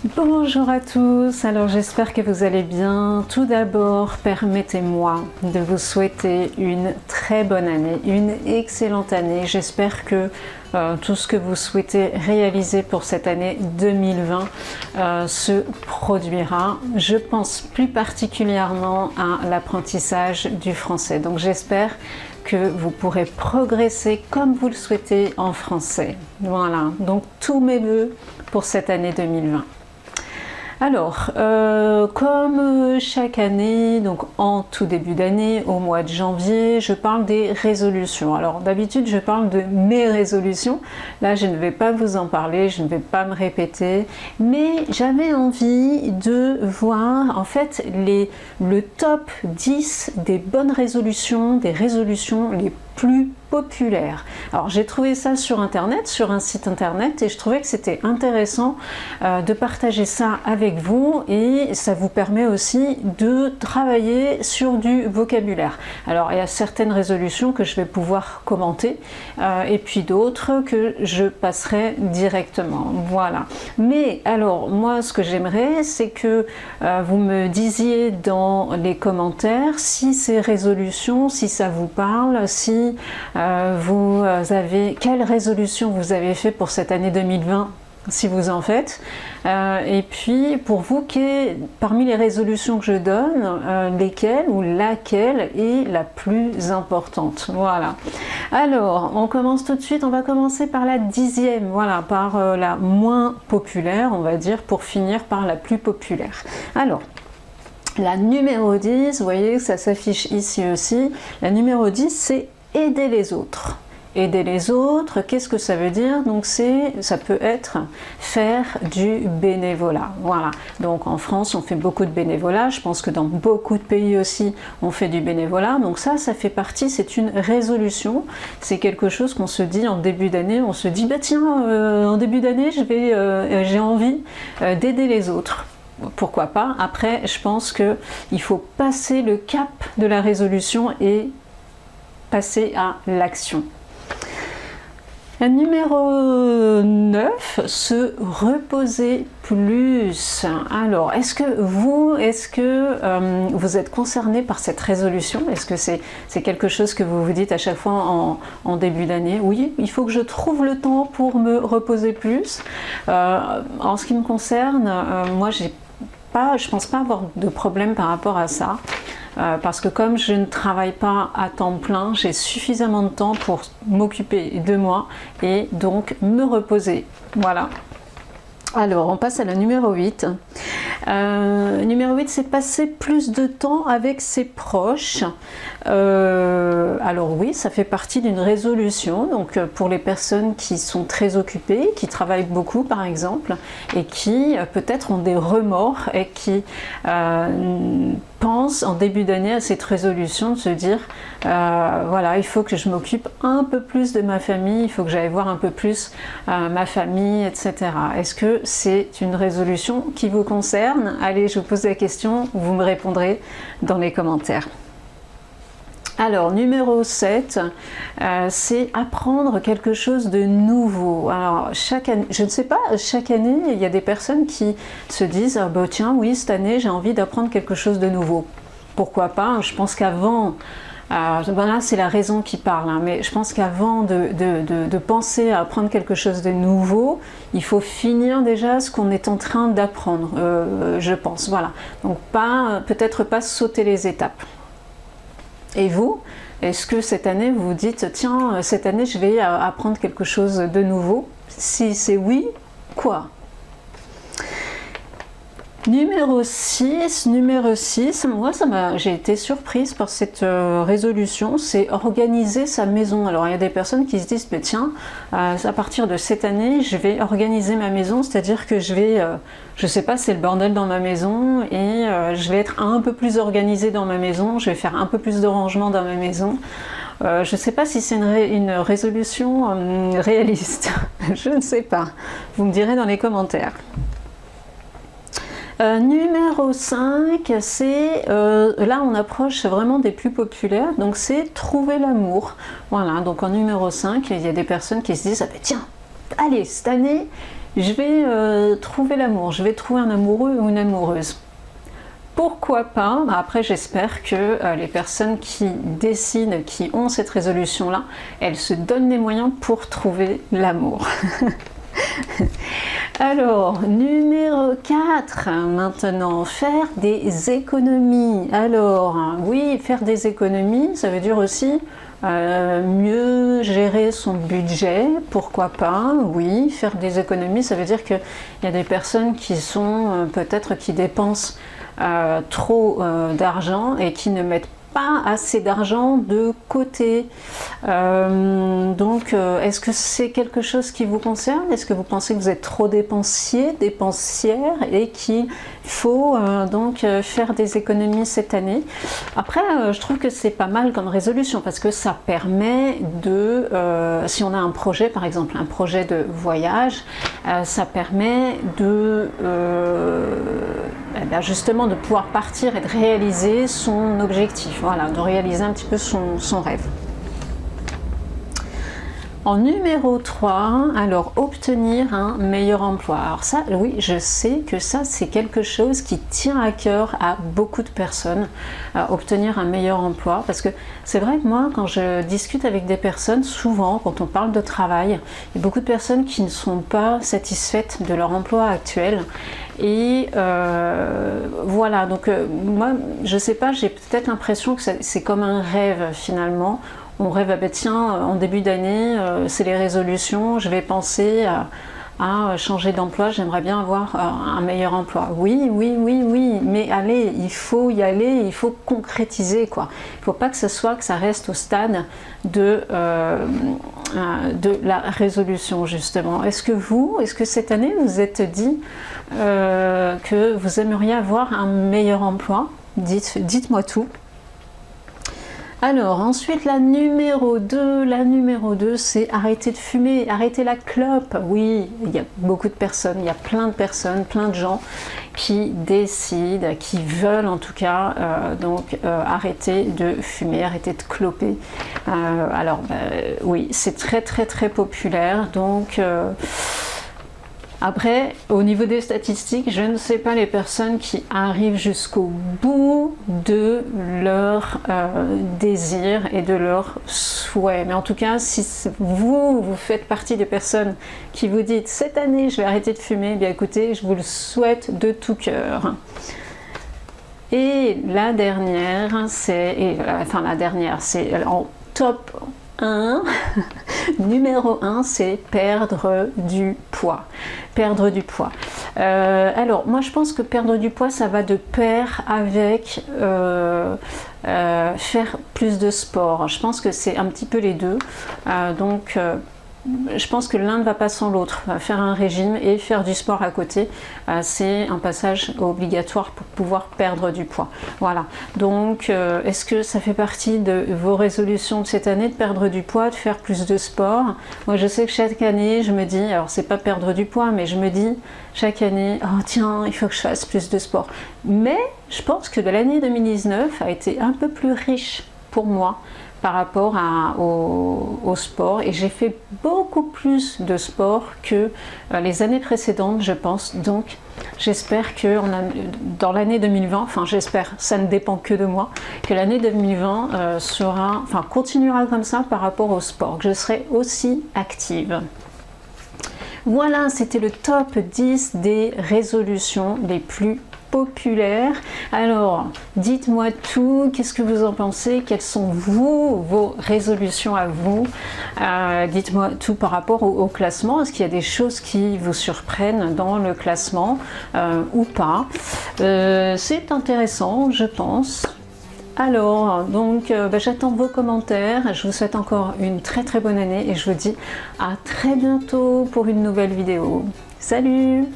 Bonjour à tous, alors j'espère que vous allez bien. Tout d'abord, permettez-moi de vous souhaiter une très bonne année, une excellente année. J'espère que tout ce que vous souhaitez réaliser pour cette année 2020 se produira. Je pense plus particulièrement à l'apprentissage du français. Donc j'espère que vous pourrez progresser comme vous le souhaitez en français. Voilà, donc tous mes vœux pour cette année 2020. Alors, comme chaque année, donc en tout début d'année, au mois de janvier, je parle des résolutions. Alors d'habitude, je parle de mes résolutions. Là, je ne vais pas vous en parler, je ne vais pas me répéter, mais j'avais envie de voir en fait le top 10 des bonnes résolutions, des résolutions les plus populaires. Alors j'ai trouvé ça sur internet, sur un site internet, et je trouvais que c'était intéressant de partager ça avec vous, et ça vous permet aussi de travailler sur du vocabulaire. Alors il y a certaines résolutions que je vais pouvoir commenter et puis d'autres que je passerai directement. Voilà. Mais alors moi ce que j'aimerais, c'est que vous me disiez dans les commentaires si ces résolutions, si ça vous parle, si quelle résolution vous avez fait pour cette année 2020, si vous en faites, et puis pour vous, parmi les résolutions que je donne, lesquelles ou laquelle est la plus importante. Voilà. Alors, on commence tout de suite, on va commencer par la 10e, voilà, par la moins populaire, on va dire, pour finir par la plus populaire. Alors, la numéro 10, vous voyez que ça s'affiche ici aussi, la numéro 10, c'est aider les autres. Aider les autres, qu'est-ce que ça veut dire? Donc ça peut être faire du bénévolat. Voilà. Donc en France, on fait beaucoup de bénévolat. Je pense que dans beaucoup de pays aussi, on fait du bénévolat. Donc ça fait partie, c'est une résolution. C'est quelque chose qu'on se dit en début d'année. On se dit, bah tiens, en début d'année, j'ai envie d'aider les autres. Pourquoi pas? Après, je pense qu'il faut passer le cap de la résolution et passer à l'action. La numéro 9, se reposer plus. Alors, est-ce que vous êtes concerné par cette résolution? Est-ce que c'est quelque chose que vous vous dites à chaque fois en début d'année? Oui, il faut que je trouve le temps pour me reposer plus. En ce qui me concerne, moi je pense pas avoir de problème par rapport à ça. Parce que comme je ne travaille pas à temps plein, j'ai suffisamment de temps pour m'occuper de moi et donc me reposer. Voilà. Alors, on passe à la numéro 8. Numéro 8, c'est passer plus de temps avec ses proches. Alors oui, ça fait partie d'une résolution. Donc pour les personnes qui sont très occupées, qui travaillent beaucoup par exemple, et qui peut-être ont des remords et qui pensent en début d'année à cette résolution de se dire voilà, il faut que je m'occupe un peu plus de ma famille, il faut que j'aille voir un peu plus ma famille, etc. Est-ce que c'est une résolution qui vous concerne? Allez, je vous pose la question, vous me répondrez dans les commentaires. Alors, numéro 7, c'est apprendre quelque chose de nouveau. Alors, chaque année, je ne sais pas, chaque année, il y a des personnes qui se disent « bah, tiens, oui, cette année, j'ai envie d'apprendre quelque chose de nouveau. » Pourquoi pas? Je pense qu'avant, ben là, c'est la raison qui parle, hein, mais je pense qu'avant de penser à apprendre quelque chose de nouveau, il faut finir déjà ce qu'on est en train d'apprendre, je pense. Voilà. Donc, peut-être pas sauter les étapes. Et vous, est-ce que cette année vous vous dites tiens, cette année je vais apprendre quelque chose de nouveau? Si c'est oui, quoi? Numéro 6, moi j'ai été surprise par cette résolution, c'est organiser sa maison. Alors il y a des personnes qui se disent mais tiens, à partir de cette année je vais organiser ma maison, c'est-à-dire que je sais pas, c'est le bordel dans ma maison et je vais être un peu plus organisée dans ma maison, je vais faire un peu plus de rangement dans ma maison. Je ne sais pas si c'est une résolution réaliste, je ne sais pas, vous me direz dans les commentaires. Numéro 5, c'est là on approche vraiment des plus populaires, donc c'est trouver l'amour. Voilà, donc en numéro 5, il y a des personnes qui se disent ah ben tiens, allez, cette année, je vais trouver l'amour, je vais trouver un amoureux ou une amoureuse. Pourquoi pas? Après, j'espère que les personnes qui décident, qui ont cette résolution-là, elles se donnent les moyens pour trouver l'amour. Alors, numéro 4, maintenant, faire des économies. Alors, oui, faire des économies, ça veut dire aussi mieux gérer son budget, pourquoi pas, oui, faire des économies, ça veut dire qu'il y a des personnes qui sont peut-être qui dépensent trop d'argent et qui ne mettent pas assez d'argent de côté. Donc, est-ce que c'est quelque chose qui vous concerne? Est-ce que vous pensez que vous êtes trop dépensier, dépensière et qu'il faut donc faire des économies cette année? Après, je trouve que c'est pas mal comme résolution parce que ça permet de, si on a un projet, par exemple un projet de voyage, ça permet de justement de pouvoir partir et de réaliser son objectif, voilà, de réaliser un petit peu son rêve. En numéro 3, alors obtenir un meilleur emploi. Alors ça, oui, je sais que ça c'est quelque chose qui tient à cœur à beaucoup de personnes, obtenir un meilleur emploi, parce que c'est vrai que moi quand je discute avec des personnes, souvent quand on parle de travail, il y a beaucoup de personnes qui ne sont pas satisfaites de leur emploi actuel. Et voilà, donc moi je sais pas, j'ai peut-être l'impression que c'est comme un rêve finalement. On rêve, ah ben tiens, en début d'année, c'est les résolutions, je vais penser à changer d'emploi, j'aimerais bien avoir un meilleur emploi. Oui, oui, oui, oui, mais allez, il faut y aller, il faut concrétiser, quoi. Il ne faut pas que ça reste au stade de la résolution, justement. Est-ce que cette année, vous êtes dit que vous aimeriez avoir un meilleur emploi? Dites-moi tout. Alors ensuite la numéro 2, c'est arrêter de fumer, arrêter la clope. Oui, il y a beaucoup de personnes, il y a plein de personnes, plein de gens qui décident, qui veulent en tout cas arrêter de fumer, arrêter de cloper. Oui, c'est très très très populaire, donc après, au niveau des statistiques, je ne sais pas les personnes qui arrivent jusqu'au bout de leur désir et de leur souhait. Mais en tout cas, si vous faites partie des personnes qui vous dites « cette année, je vais arrêter de fumer », eh bien écoutez, je vous le souhaite de tout cœur. Et la dernière, c'est en top 1, numéro 1, c'est perdre du poids. Perdre du poids. Alors, moi je pense que perdre du poids, ça va de pair avec faire plus de sport. Je pense que c'est un petit peu les deux. Je pense que l'un ne va pas sans l'autre. Faire un régime et faire du sport à côté, c'est un passage obligatoire pour pouvoir perdre du poids. Voilà. Donc, est-ce que ça fait partie de vos résolutions de cette année de perdre du poids, de faire plus de sport? Moi, je sais que chaque année, je me dis, alors c'est pas perdre du poids, mais je me dis chaque année, oh tiens, il faut que je fasse plus de sport. Mais je pense que l'année 2019 a été un peu plus riche pour moi par rapport au sport, et j'ai fait beaucoup plus de sport que les années précédentes, je pense. Donc j'espère que dans l'année 2020, enfin j'espère, ça ne dépend que de moi, que l'année 2020 continuera comme ça par rapport au sport, que je serai aussi active. Voilà, c'était le top 10 des résolutions les plus populaire. Alors, dites-moi tout, qu'est-ce que vous en pensez? Quelles sont vos résolutions à vous? Dites-moi tout par rapport au classement. Est-ce qu'il y a des choses qui vous surprennent dans le classement ou pas? C'est intéressant, je pense. Alors, donc, j'attends vos commentaires. Je vous souhaite encore une très très bonne année et je vous dis à très bientôt pour une nouvelle vidéo. Salut!